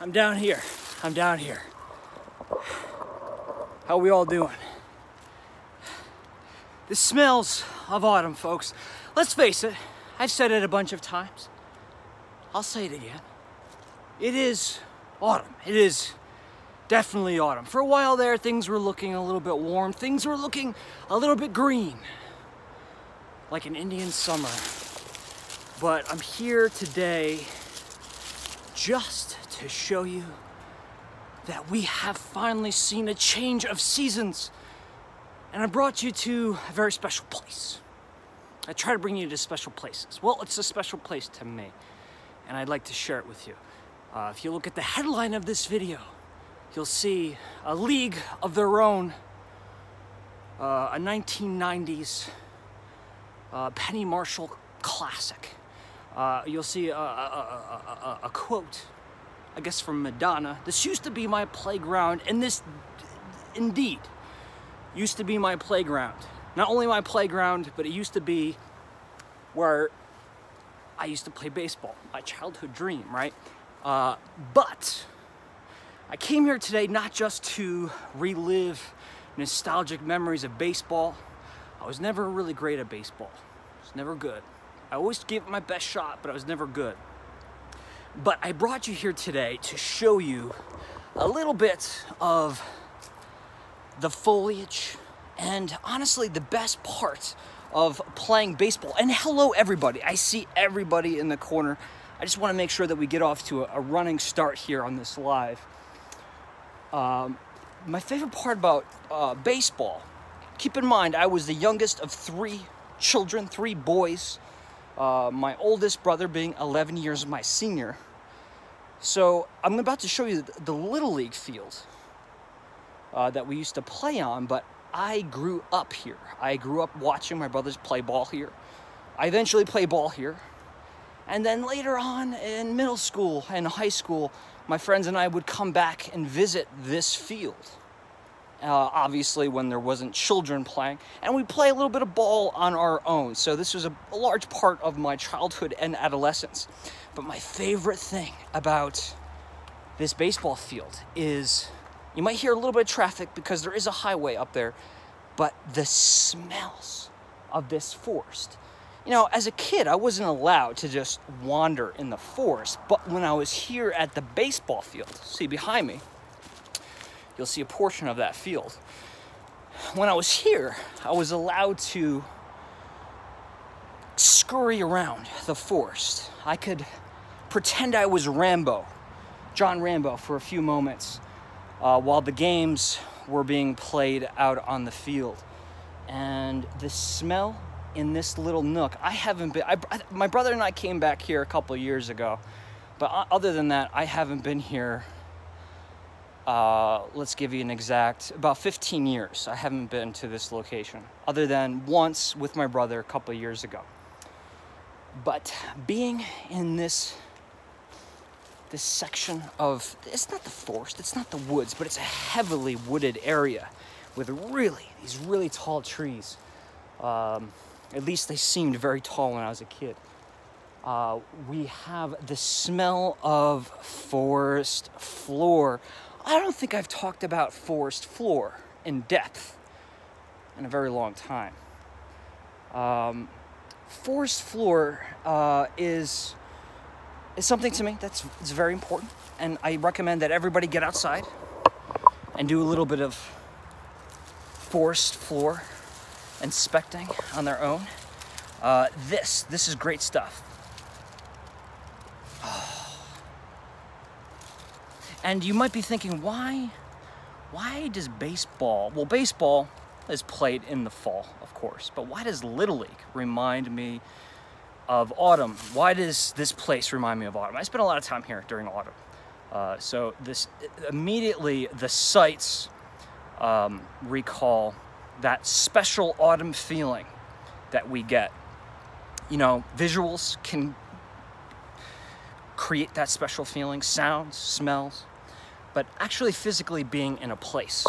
I'm down here. I'm down here. How we all doing? This smells of autumn, folks. Let's face it, I've said it a bunch of times. I'll say it again. It is autumn. It is definitely autumn. For a while there, things were looking a little bit warm. Things were looking a little bit green, like an Indian summer. But I'm here today just to show you that we have finally seen a change of seasons. And I brought you to a very special place. I try to bring you to special places. Well, it's a special place to me, and I'd like to share it with you. If you look at the headline of this video, you'll see a league of their own, a 1990s Penny Marshall classic. You'll see a quote, I guess from Madonna. This used to be my playground, and this indeed used to be my playground. Not only my playground, but it used to be where I used to play baseball, my childhood dream, right? But I came here today not just to relive nostalgic memories of baseball. I was never really great at baseball. I was never good. I always gave it my best shot, but I was never good. But I brought you here today to show you a little bit of the foliage and honestly the best part of playing baseball. And hello everybody, I see everybody in the corner. I just want to make sure that we get off to a running start here on this live. My favorite part about baseball, keep in mind I was the youngest of three children, three boys. My oldest brother being 11 years my senior. So I'm about to show you the Little League field that we used to play on, but I grew up here. I grew up watching my brothers play ball here. I eventually played ball here. And then later on in middle school and high school, my friends and I would come back and visit this field. Obviously when there wasn't children playing, and we'd play a little bit of ball on our own. So this was a large part of my childhood and adolescence. But my favorite thing about this baseball field is, you might hear a little bit of traffic because there is a highway up there, but the smells of this forest. You know, as a kid, I wasn't allowed to just wander in the forest, but when I was here at the baseball field, see behind me, you'll see a portion of that field. When I was here, I was allowed to scurry around the forest. I could pretend I was Rambo, John Rambo, for a few moments while the games were being played out on the field. And the smell in this little nook, I haven't been, my brother and I came back here a couple of years ago, but other than that, I haven't been here. Let's give you an exact, about 15 years. I haven't been to this location, other than once with my brother a couple of years ago. But being in this section of, it's not the forest, it's not the woods, but it's a heavily wooded area with these really tall trees. At least they seemed very tall when I was a kid. We have the smell of forest floor. I don't think I've talked about forest floor in depth in a very long time. Forest floor is something to me it's very important, and I recommend that everybody get outside and do a little bit of forest floor inspecting on their own. This is great stuff. And you might be thinking, why does baseball, well, baseball is played in the fall, of course, but why does Little League remind me of autumn? Why does this place remind me of autumn? I spent a lot of time here during autumn. So this immediately, the sights recall that special autumn feeling that we get. You know, visuals can create that special feeling, sounds, smells, but actually physically being in a place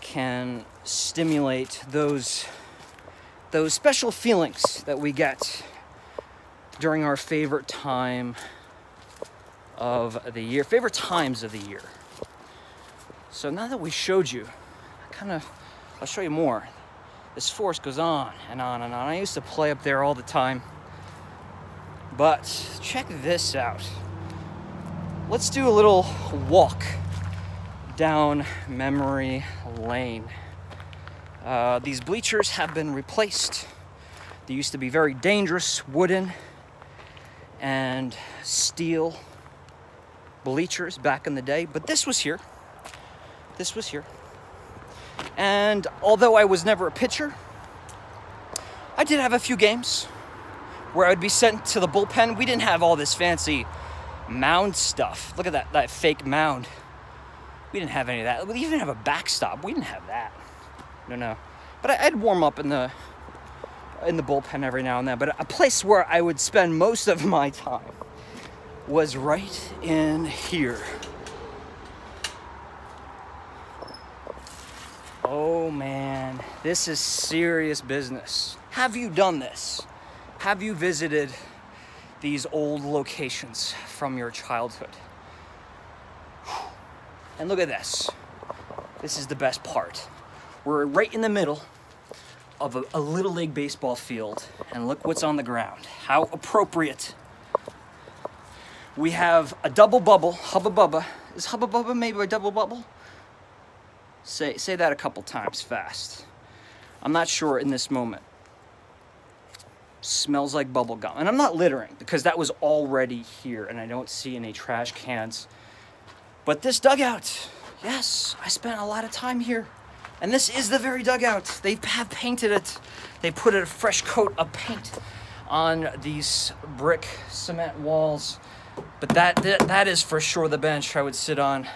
can stimulate those special feelings that we get during our favorite time of the year, favorite times of the year. So now that we showed you, I'll show you more. This forest goes on and on and on. I used to play up there all the time. But check this out. Let's do a little walk down memory lane. These bleachers have been replaced. They used to be very dangerous, wooden and steel bleachers back in the day, but this was here. This was here. And although I was never a pitcher, I did have a few games where I would be sent to the bullpen. We didn't have all this fancy mound stuff. Look at that fake mound. We didn't have any of that. We didn't even have a backstop. We didn't have that. No. But I'd warm up in the bullpen every now and then. But a place where I would spend most of my time was right in here. Oh man, this is serious business. Have you done this? Have you visited these old locations from your childhood? And look at this. This is the best part. We're right in the middle of a Little League baseball field, and look what's on the ground. How appropriate. We have a double bubble, Hubba Bubba. Is Hubba Bubba made by double bubble? Say that a couple times fast. I'm not sure in this moment. Smells like bubble gum. And I'm not littering because that was already here and I don't see any trash cans. But this dugout, yes, I spent a lot of time here. And this is the very dugout. They have painted it. They put a fresh coat of paint on these brick cement walls. But that is for sure the bench I would sit on.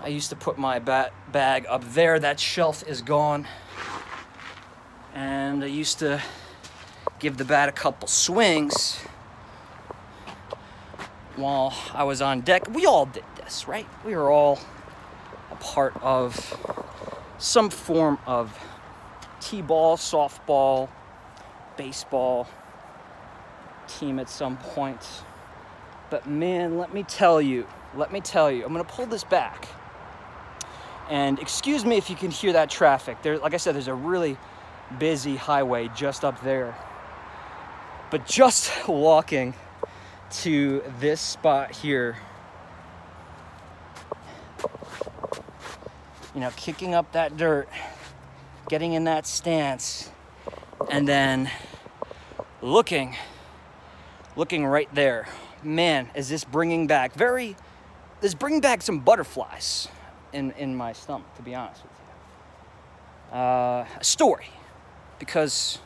I used to put my bag up there. That shelf is gone. And I used to give the bat a couple swings while I was on deck. We all did this, right? We were all a part of some form of t-ball, softball, baseball team at some point. But man, let me tell you, I'm gonna pull this back. And excuse me if you can hear that traffic. There, like I said, there's a really busy highway just up there. But just walking to this spot here, you know, kicking up that dirt, getting in that stance, and then looking right there. Man, is this bringing back some butterflies in my stomach, to be honest with you. A story, because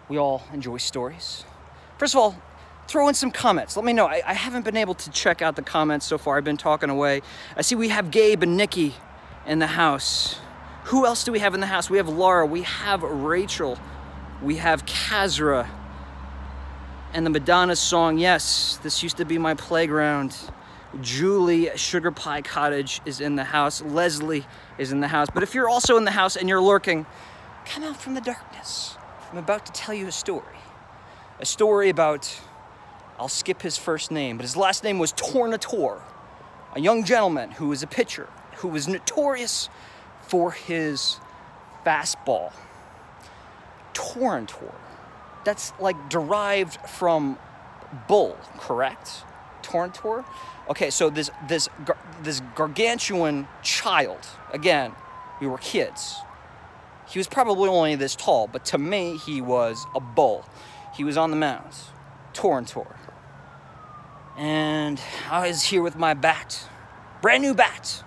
we all enjoy stories. First of all, throw in some comments. Let me know. I haven't been able to check out the comments so far. I've been talking away. I see we have Gabe and Nikki in the house. Who else do we have in the house? We have Laura, we have Rachel, we have Kazra, and the Madonna song, Yes, This Used to Be My Playground. Julie, Sugar Pie Cottage is in the house. Leslie is in the house. But if you're also in the house and you're lurking, come out from the darkness. I'm about to tell you a story. A story about, I'll skip his first name, but his last name was Tornator, a young gentleman who was a pitcher, who was notorious for his fastball. Tornator. That's like derived from bull, correct? Tornator? Okay, so this gargantuan child, again, we were kids. He was probably only this tall, but to me, he was a bull. He was on the mound, Tornator. And I was here with my bat, brand new bat,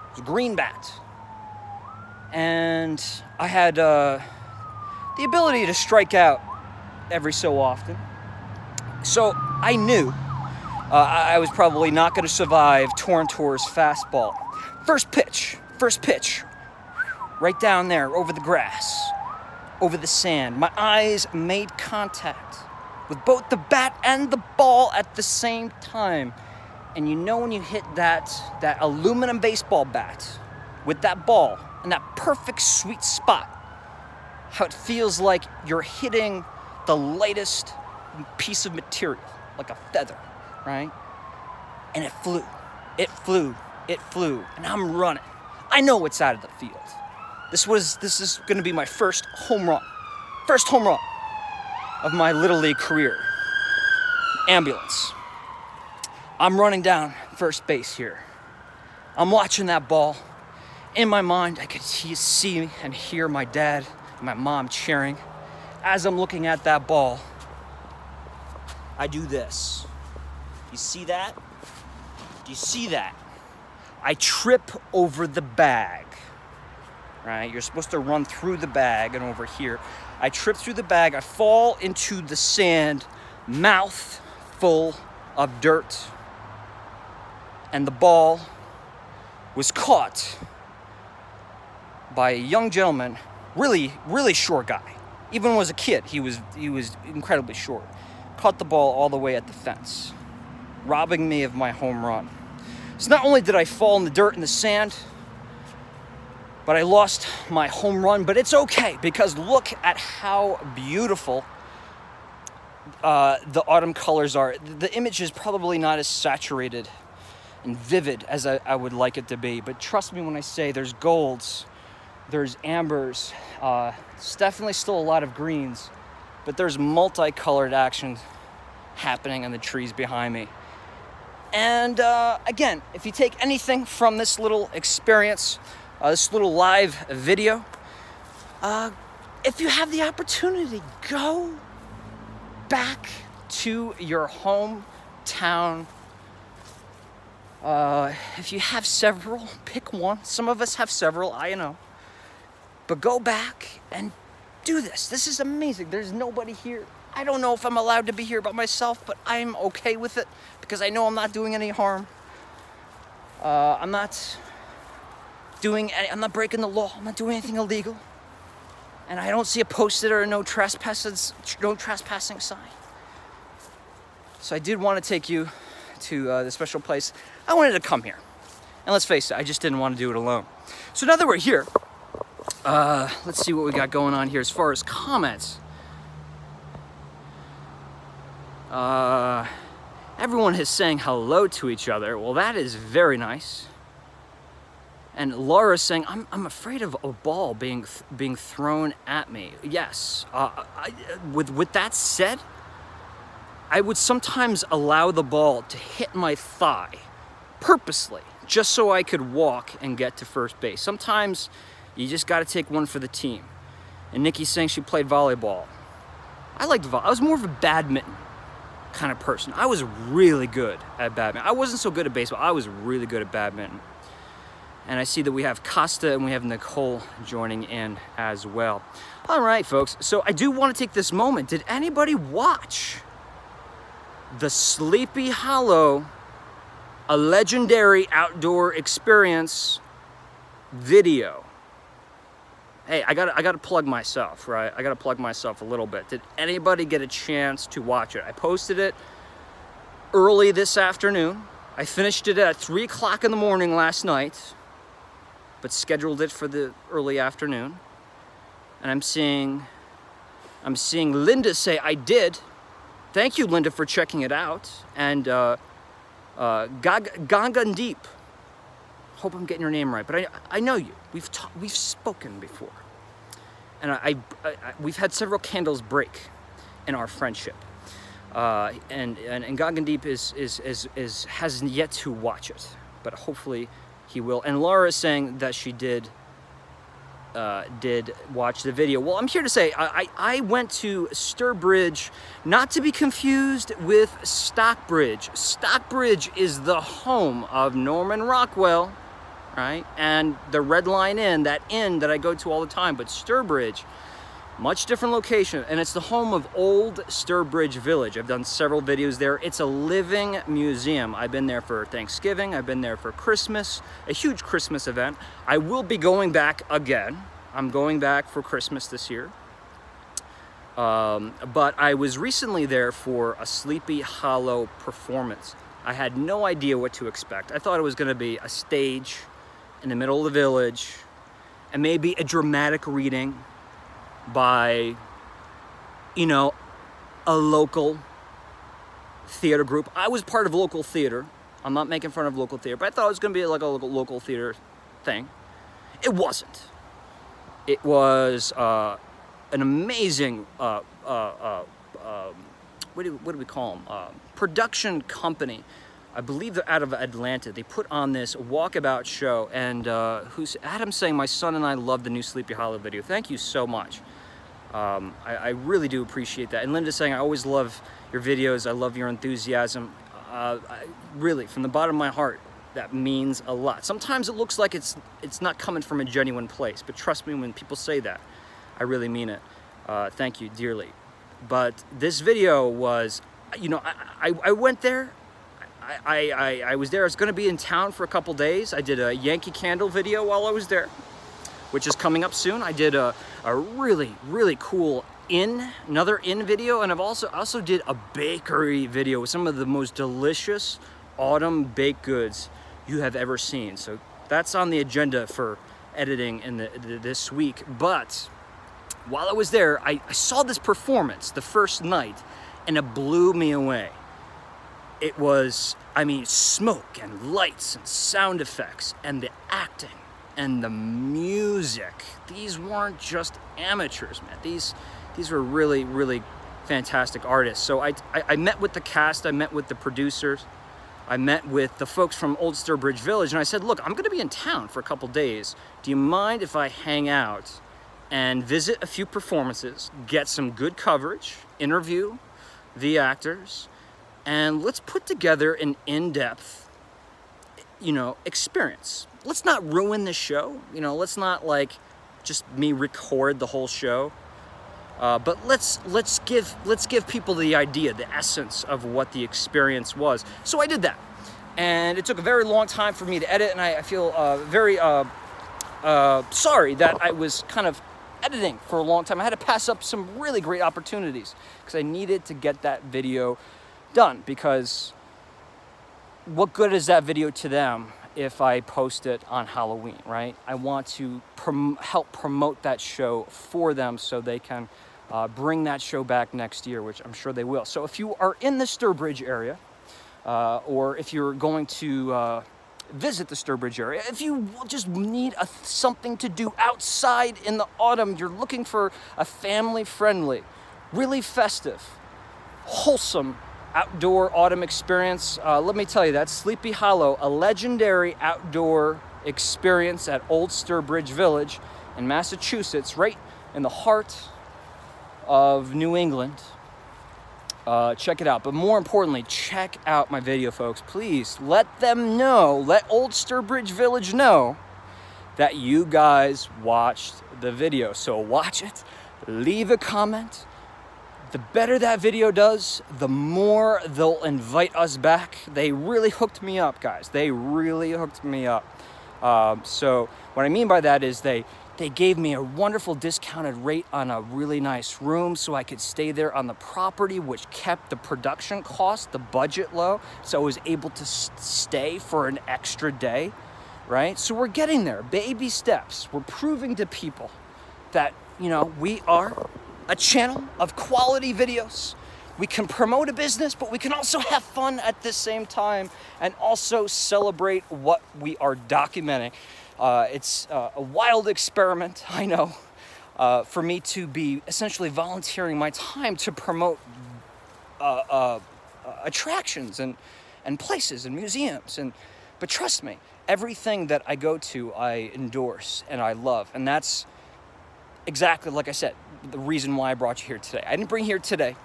it was a green bat. And I had the ability to strike out every so often. So I knew I was probably not going to survive Tornator's fastball. First pitch, right down there over the grass, over the sand. My eyes made contact with both the bat and the ball at the same time. And you know when you hit that aluminum baseball bat with that ball in that perfect sweet spot, how it feels like you're hitting the lightest piece of material, like a feather, right? And it flew, it flew, it flew, and I'm running. I know it's out of the field. This is gonna be my first home run of my Little League career. Ambulance. I'm running down first base here. I'm watching that ball. In my mind, I could see and hear my dad and my mom cheering. As I'm looking at that ball, I do this. You see that? Do you see that? I trip over the bag, right? You're supposed to run through the bag, and over here, I trip through the bag, I fall into the sand, mouth full of dirt, and the ball was caught by a young gentleman, really short guy. Even when I was a kid, he was incredibly short. Caught the ball all the way at the fence, robbing me of my home run. So not only did I fall in the dirt and the sand, but I lost my home run, but it's okay, because look at how beautiful the autumn colors are. The image is probably not as saturated and vivid as I would like it to be, but trust me when I say there's golds, there's ambers, it's definitely still a lot of greens, but there's multicolored action happening in the trees behind me. And again, if you take anything from this little experience, this little live video, if you have the opportunity, go back to your hometown. If you have several, pick one. Some of us have several, I know. But go back and do this. This is amazing. There's nobody here. I don't know if I'm allowed to be here by myself, but I'm okay with it because I know I'm not doing any harm. I'm not breaking the law. I'm not doing anything illegal. And I don't see a posted or no trespassing sign. So I did want to take you to the special place. I wanted to come here. And let's face it, I just didn't want to do it alone. So now that we're here, let's see what we got going on here as far as comments. Everyone is saying hello to each other. Well, that is very nice. And Laura's saying, I'm afraid of a ball being thrown at me. Yes. With that said, I would sometimes allow the ball to hit my thigh purposely, just so I could walk and get to first base. Sometimes you just got to take one for the team. And Nikki's saying she played volleyball. I liked volleyball. I was more of a badminton kind of person. I was really good at badminton. I wasn't so good at baseball. I was really good at badminton. And I see that we have Costa and we have Nicole joining in as well. All right, folks. So I do want to take this moment. Did anybody watch the Sleepy Hollow, a legendary outdoor experience video? Hey, I gotta plug myself, right? I gotta plug myself a little bit. Did anybody get a chance to watch it? I posted it early this afternoon. I finished it at 3 o'clock in the morning last night, but scheduled it for the early afternoon. And I'm seeing Linda say, I did. Thank you, Linda, for checking it out. And Gangandeep. Hope I'm getting your name right, but I know you. We've spoken before, and we've had several candles break in our friendship. And Gangandeep has yet to watch it, but hopefully he will. And Laura is saying that she did watch the video. Well, I'm here to say I went to Sturbridge, not to be confused with Stockbridge. Stockbridge is the home of Norman Rockwell, right? And the Red Line Inn, that inn that I go to all the time. But Sturbridge, much different location, and it's the home of Old Sturbridge Village. I've done several videos there. It's a living museum. I've been there for Thanksgiving. I've been there for Christmas, a huge Christmas event. I will be going back again. I'm going back for Christmas this year. But I was recently there for a Sleepy Hollow performance. I had no idea what to expect. I thought it was going to be a stage in the middle of the village and maybe a dramatic reading by, you know, a local theater group. I was part of local theater I'm not making fun of local theater, but I thought it was going to be like a local theater thing. It wasn't. It was an amazing, what do we call them? Production company. I believe they're out of Atlanta. They put on this walkabout show, and Adam's saying, my son and I love the new Sleepy Hollow video. Thank you so much. I really do appreciate that. And Linda's saying, I always love your videos. I love your enthusiasm. Really, from the bottom of my heart, that means a lot. Sometimes it looks like it's not coming from a genuine place, but trust me, when people say that, I really mean it. Thank you dearly. But this video was, you know, I went there. I was there. I was going to be in town for a couple days. I did a Yankee Candle video while I was there, which is coming up soon. I did a really, really cool another video, and I've also did a bakery video with some of the most delicious autumn baked goods you have ever seen. So that's on the agenda for editing in this week. But while I was there, I saw this performance the first night, and it blew me away. It was, I mean, smoke and lights and sound effects and the acting and the music. These weren't just amateurs, man. These were really, really fantastic artists. So I met with the cast, I met with the producers, I met with the folks from Old Sturbridge Village, and I said, look, I'm gonna be in town for a couple days. Do you mind if I hang out and visit a few performances, get some good coverage, interview the actors, and let's put together an in-depth, you know, experience. Let's not ruin the show, you know, let's not like just me record the whole show. But let's give people the idea, the essence of what the experience was. So I did that, and it took a very long time for me to edit, and I feel very sorry that I was kind of editing for a long time. I had to pass up some really great opportunities because I needed to get that video done, because what good is that video to them if I post it on Halloween, right? I want to help promote that show for them so they can bring that show back next year, which I'm sure they will. So if you are in the Sturbridge area, or if you're going to visit the Sturbridge area, if you just need something to do outside in the autumn, you're looking for a family-friendly, really festive, wholesome outdoor autumn experience, let me tell you, that's Sleepy Hollow, a legendary outdoor experience at Old Sturbridge Village in Massachusetts, right in the heart of New England. Check it out. But more importantly, check out my video, folks. Please let them know, let Old Sturbridge Village know that you guys watched the video. So watch it, leave a comment. The better that video does, the more they'll invite us back. They really hooked me up, guys. They really hooked me up. So what I mean by that is they gave me a wonderful discounted rate on a really nice room so I could stay there on the property, which kept the production cost, the budget low. So I was able to stay for an extra day, right? So we're getting there, baby steps. We're proving to people that, you know, we are a channel of quality videos. We can promote a business, but we can also have fun at the same time and also celebrate what we are documenting. It's a wild experiment, I know, for me to be essentially volunteering my time to promote attractions and places and museums. But trust me, everything that I go to, I endorse and I love. And that's exactly, like I said, the reason why I brought you here today. I didn't bring you here today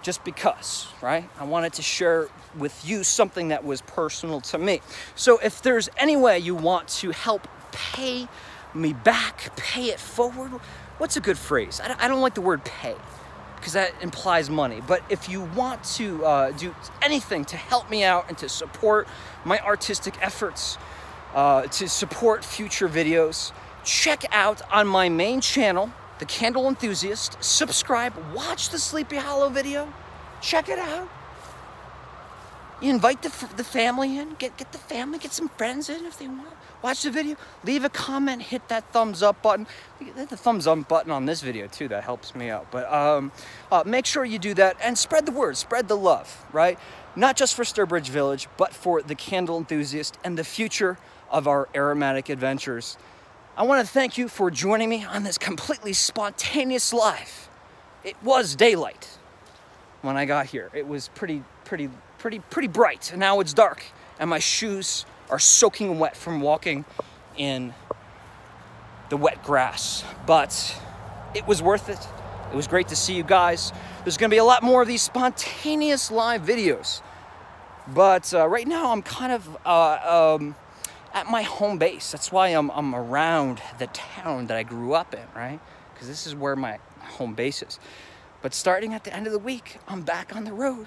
just because, right? I wanted to share with you something that was personal to me. So if there's any way you want to help pay me back, pay it forward, what's a good phrase? I don't like the word pay because that implies money. But if you want to do anything to help me out and to support my artistic efforts, to support future videos, check out on my main channel, the Candle Enthusiast. Subscribe, watch the Sleepy Hollow video, check it out. You invite the family in, get the family, get some friends in if they want. Watch the video, leave a comment, hit that thumbs up button. Hit the thumbs up button on this video too, that helps me out. But make sure you do that and spread the word, spread the love, right? Not just for Sturbridge Village, but for the Candle Enthusiast and the future of our aromatic adventures. I want to thank you for joining me on this completely spontaneous live. It was daylight when I got here. It was pretty bright, and now it's dark, and my shoes are soaking wet from walking in the wet grass. But it was worth it. It was great to see you guys. There's gonna be a lot more of these spontaneous live videos. But right now I'm kind of at my home base. That's why I'm around the town that I grew up in, right? Because this is where my home base is. But starting at the end of the week, I'm back on the road.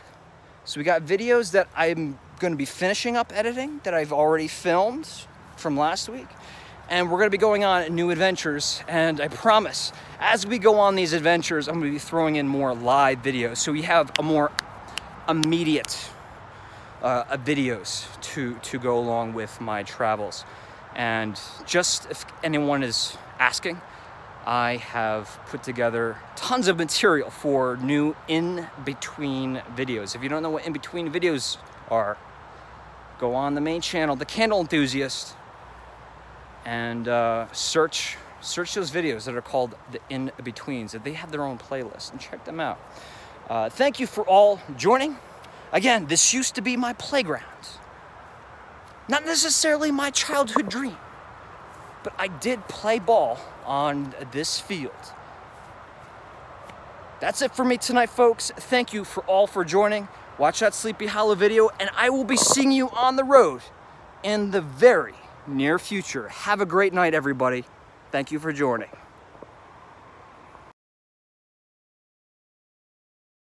So we got videos that I'm going to be finishing up editing that I've already filmed from last week. And we're going to be going on new adventures. And I promise, as we go on these adventures, I'm going to be throwing in more live videos. So we have a more immediate videos to go along with my travels. And just if anyone is asking, I have put together tons of material for new in-between videos. If you don't know what in-between videos are, go on the main channel, the Candle Enthusiast, and search those videos that are called the in-betweens. They have their own playlist, and check them out. Thank you for all joining. Again, this used to be my playground. Not necessarily my childhood dream, but I did play ball on this field. That's it for me tonight, folks. Thank you all for joining. Watch that Sleepy Hollow video, and I will be seeing you on the road in the very near future. Have a great night, everybody. Thank you for joining.